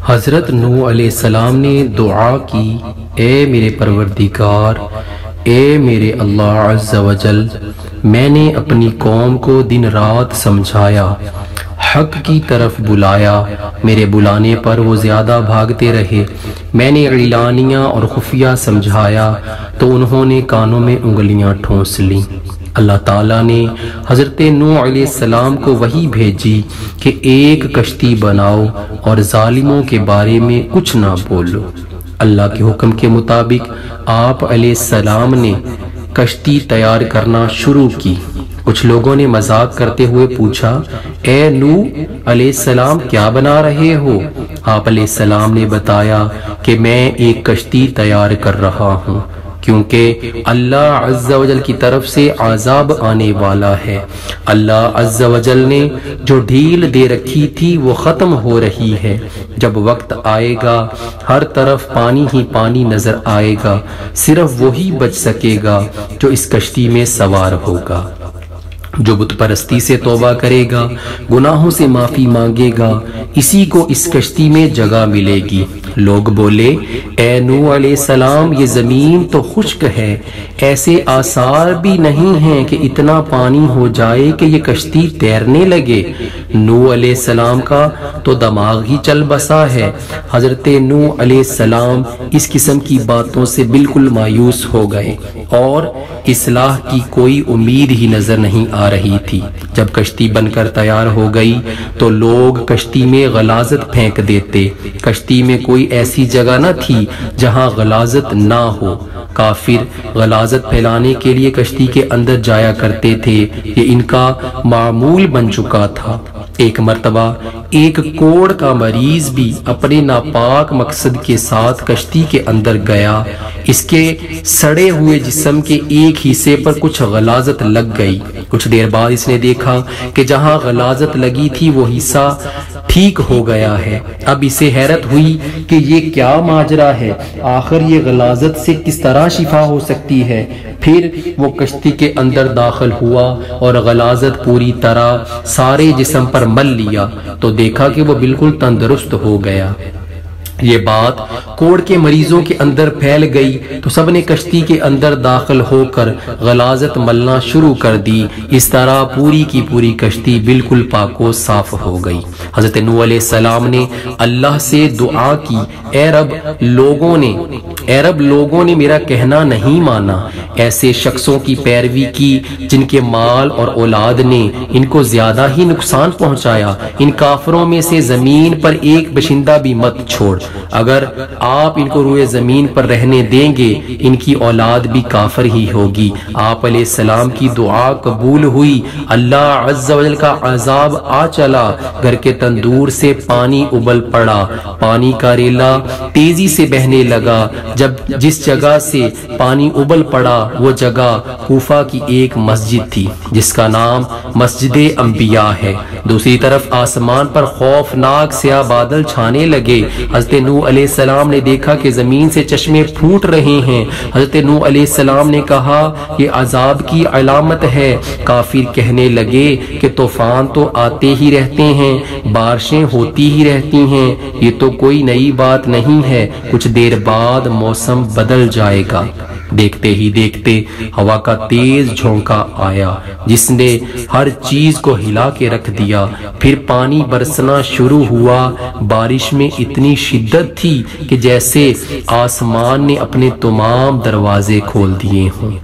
حضرت نوح علیہ السلام نے دعا کی، اے میرے پروردگار، اے میرے اللہ عز و جل، میں نے اپنی قوم کو دن رات سمجھایا، حق کی طرف بلایا، میرے بلانے پر وہ زیادہ بھاگتے رہے، میں نے اعلانیہ اور خفیہ سمجھایا تو انہوں نے کانوں میں انگلیاں ٹھونس لیں۔ اللہ تعالیٰ نے حضرت نوح علیہ السلام کو وحی بھیجی کہ ایک کشتی بناؤ اور ظالموں کے بارے میں کچھ نہ بولو۔ اللہ کے حکم کے مطابق آپ علیہ السلام نے کشتی تیار کرنا شروع کی۔ کچھ لوگوں نے مذاق کرتے ہوئے پوچھا، اے نوح علیہ السلام کیا بنا رہے ہو؟ آپ علیہ السلام نے بتایا کہ میں ایک کشتی تیار کر رہا ہوں، کیونکہ اللہ عز و جل کی طرف سے عذاب آنے والا ہے۔ اللہ عز و جل نے جو ڈھیل دے رکھی تھی وہ ختم ہو رہی ہے۔ جب وقت آئے گا ہر طرف پانی ہی پانی نظر آئے گا، صرف وہی بچ سکے گا جو اس کشتی میں سوار ہوگا۔ جو بت پرستی سے توبہ کرے گا، گناہوں سے معافی مانگے گا، اسی کو اس کشتی میں جگہ ملے گی۔ لوگ بولے، اے نوح علیہ السلام، یہ زمین تو خشک ہے، ایسے آثار بھی نہیں ہیں کہ اتنا پانی ہو جائے کہ یہ کشتی تیرنے لگے۔ نوح علیہ السلام کا تو دماغ ہی چل بسا ہے۔ حضرت نوح علیہ السلام اس قسم کی باتوں سے بالکل مایوس ہو گئے اور اصلاح کی کوئی امید ہی نظر نہیں آ رہی تھی۔ جب کشتی بن کر تیار ہو گئی تو لوگ کشتی میں غلاظت پھینک دیتے۔ کشتی میں کوئی ایسی جگہ نہ تھی جہاں غلاظت نہ ہو۔ کافر غلاظت پھیلانے کے لیے کشتی کے اندر جایا کرتے تھے، یہ ان کا معمول بن چکا تھا۔ ایک مرتبہ ایک کوڑ کا مریض بھی اپنے ناپاک مقصد کے ساتھ کشتی کے اندر گیا۔ اس کے سڑے ہوئے جسم کے ایک حصے پر کچھ غلاظت لگ گئی۔ کچھ دیر بعد اس نے دیکھا کہ جہاں غلاظت لگی تھی وہ حصہ ٹھیک ہو گیا ہے۔ اب اسے حیرت ہوئی کہ یہ کیا ماجرا ہے، آخر یہ غلاظت سے کس طرح شفا ہو سکتی ہے۔ پھر وہ کشتی کے اندر داخل ہوا اور غلاظت پوری طرح سارے جسم پر مل لیا تو دیکھا کہ وہ بالکل تندرست ہو گیا۔ یہ بات کوڑ کے مریضوں کے اندر پھیل گئی تو سب نے کشتی کے اندر داخل ہو کر غلاظت ملنا شروع کر دی۔ اس طرح پوری کی پوری کشتی بالکل پاک و صاف ہو گئی۔ حضرت نوح علیہ السلام نے اللہ سے دعا کی، اے رب لوگوں نے میرا کہنا نہیں مانا، ایسے شخصوں کی پیروی کی جن کے مال اور اولاد نے ان کو زیادہ ہی نقصان پہنچایا۔ ان کافروں میں سے زمین پر ایک باشندہ بھی مت چھوڑ، اگر آپ ان کو روئے زمین پر رہنے دیں گے ان کی اولاد بھی کافر ہی ہوگی۔ آپ علیہ السلام کی دعا قبول ہوئی، اللہ عز و جل کا عذاب آ چلا، گھر کے تندور سے پانی ابل پڑا، پانی کا ریلا تیزی سے بہنے لگا۔ جب جس جگہ سے پانی ابل پڑا وہ جگہ کوفہ کی ایک مسجد تھی جس کا نام مسجد انبیاء ہے۔ دوسری طرف آسمان پر خوفناک سیاہ بادل چھانے لگے۔ حضرت نوح علیہ السلام نے دیکھا کہ زمین سے چشمے پھوٹ رہے ہیں۔ حضرت نوح علیہ السلام نے کہا یہ عذاب کی علامت ہے۔ کافر کہنے لگے کہ طوفان تو آتے ہی رہتے ہیں، بارشیں ہوتی ہی رہتی ہیں، یہ تو کوئی نئی بات نہیں ہے، کچھ دیر بعد موسم بدل جائے گا۔ دیکھتے ہی دیکھتے ہوا کا تیز جھونکا آیا جس نے ہر چیز کو ہلا کے رکھ دیا۔ پھر پانی برسنا شروع ہوا، بارش میں اتنی شدت تھی کہ جیسے آسمان نے اپنے تمام دروازے کھول دیے ہوں۔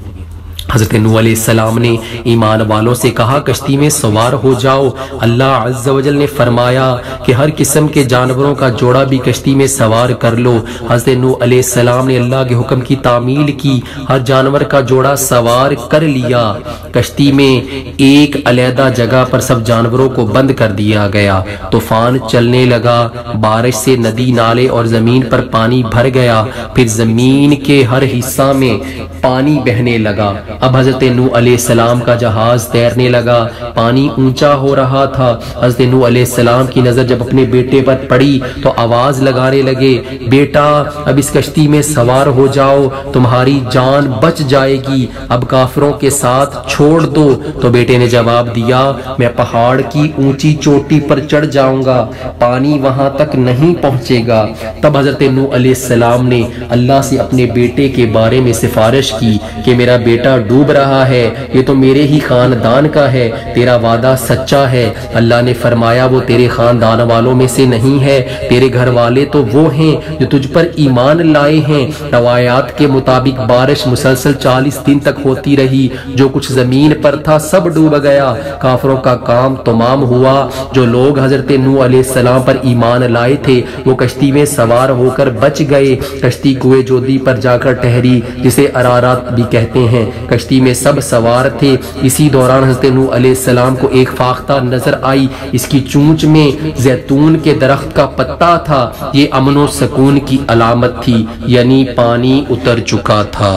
حضرت نوح علیہ السلام نے ایمان والوں سے کہا کشتی میں سوار ہو جاؤ۔ اللہ عز و جل نے فرمایا کہ ہر قسم کے جانوروں کا جوڑا بھی کشتی میں سوار کر لو۔ حضرت نوح علیہ السلام نے اللہ کے حکم کی تعمیل کی، ہر جانور کا جوڑا سوار کر لیا۔ کشتی میں ایک علیحدہ جگہ پر سب جانوروں کو بند کر دیا گیا۔ طوفان چلنے لگا، بارش سے ندی نالے اور زمین پر پانی بھر گیا، پھر زمین کے ہر حصہ میں پانی بہنے لگا۔ اب حضرت نوح علیہ السلام کا جہاز تیرنے لگا، پانی اونچا ہو رہا تھا۔ حضرت نوح علیہ السلام کی نظر جب اپنے بیٹے پر پڑی تو آواز لگانے لگے، بیٹا اب اس کشتی میں سوار ہو جاؤ، تمہاری جان بچ جائے گی، اب کافروں کے ساتھ چھوڑ دو۔ تو بیٹے نے جواب دیا، میں پہاڑ کی اونچی چوٹی پر چڑھ جاؤں گا، پانی وہاں تک نہیں پہنچے گا۔ تب حضرت نوح علیہ السلام نے اللہ سے اپنے بیٹے کے بارے میں سفارش کی کہ میرا بیٹا ڈوب رہا ہے، یہ تو میرے ہی خاندان کا ہے، تیرا وعدہ سچا ہے۔ اللہ نے فرمایا وہ تیرے خاندان والوں میں سے نہیں ہے، تیرے گھر والے تو وہ ہیں جو تجھ پر ایمان لائے ہیں۔ روایات کے مطابق بارش مسلسل 40 دن تک ہوتی رہی، جو کچھ زمین پر تھا سب ڈوب گیا، کافروں کا کام تمام ہوا۔ جو لوگ حضرت نوح علیہ السلام پر ایمان لائے تھے وہ کشتی میں سوار ہو کر بچ گئے۔ کشتی کوہ جودی پر جا کر ٹھہری، جسے ارارات بھی کہتے ہیں۔ کشتی میں سب سوار تھے۔ اسی دوران حضرت نوح علیہ السلام کو ایک فاختہ نظر آئی، اس کی چونچ میں زیتون کے درخت کا پتا تھا۔ یہ امن و سکون کی علامت تھی، یعنی پانی اتر چکا تھا۔